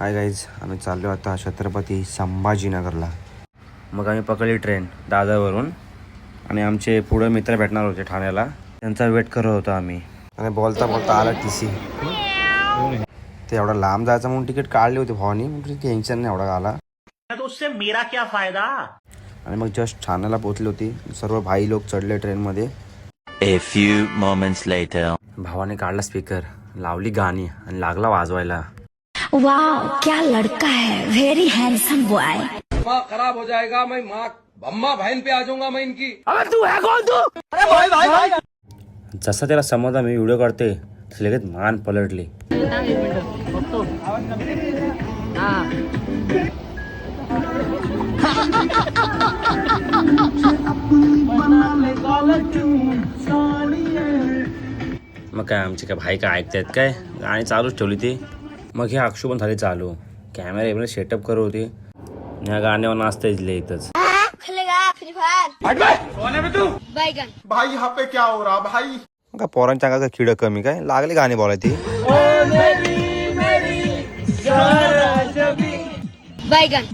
Hi guys, आम्ही चाललो आता छत्रपती संभाजीनगरला. मग आम्ही पकडली ट्रेन दादरवरून आणि आमचे पुढे मित्र भेटणार होते ठाण्याला. त्यांचा वेट करत होतो आम्ही आणि बोलता बोलता आला TC. ते एवढा लांब जायचं म्हणून तिकीट काढली होती भावानी, म्हणजे टेन्शन नाही एवढा आला. तो उससे मेरा क्या फायदा. आणि मग जस्ट ठाण्याला पोहोचली होती. सर्व भाई लोक चढले ट्रेनमध्ये. A few moments later. भावाने काढला स्पीकर, लावली गाणी आणि लागला वाजवायला. वाह क्या लड़का है, वेरी हैंडसम बॉय. खराब हो जाएगा, मैं माँ अम्मा बहन पे आ जाऊंगा मैं इनकी. जसा त्याला समजला मी व्हिडिओ काढते लगेच मान पलटली. मग काय आमचे काय भाई काय ऐकतायत काय, गाणी चालूच ठेवली ती. मग हे अक्षू पण झाली चालू, कॅमेरा एवढं सेटअप करत होती. ह्या गाण्यावर नाचता इथले इथंच. फ्री फायर भाई यहाँ पे क्या हो रहा भाई. का पोरांच्या अंगाचं किड कमी काय, लागली गाणी बोलायची. बैगन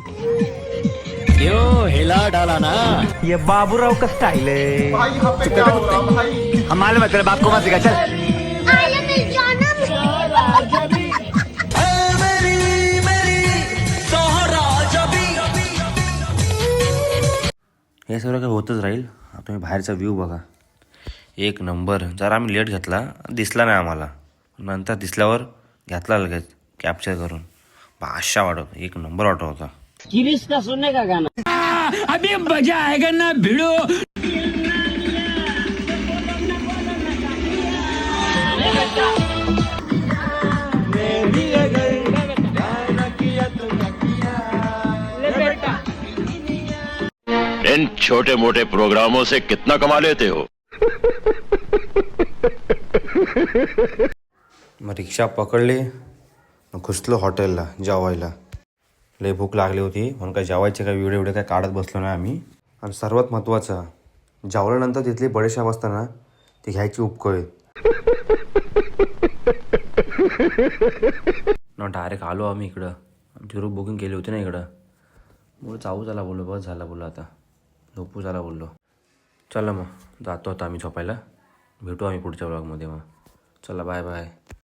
ये बाबूराव का स्टाइल है. भाई यहाँ पे क्या हो रहा भाई. हमारे मतलब बाप को मत सिखा चल. हे सगळं काही होतच राहील. तुम्ही बाहेरचा व्ह्यू बघा, एक नंबर. जरा आम्ही लेट घेतला, दिसला नाही आम्हाला. नंतर दिसल्यावर घेतला लगेच कॅप्चर करून. बादशाह वाटत, एक नंबर वाटत होता. किरीश का सुनने का गाना अभी मजा आएगा ना भिड़ो. इन छोटे मोटे प्रोग्रामों से कितना कमा लेते हो. मग रिक्षा पकडली, घुसलो हॉटेलला जेवायला. लय भूक लागली होती म्हणून काय जेवायचे काय व्हिडिओ काय काढत बसलो नाही आम्ही. आणि सर्वात महत्त्वाचं, जेवल्यानंतर तिथली बडेशाप असताना ती घ्यायची उपकळीत. डायरेक्ट आलो आम्ही इकडं. आमची रूम बुकिंग केली होती ना इकडं. मग जाऊ झाला बोललो, बस झाला बोललो, आता झोपू झाला बोललो. चला मग जातो आता आम्ही झोपायला. भेटू आम्ही पुढच्या ब्लॉगमध्ये. मग चला, बाय बाय.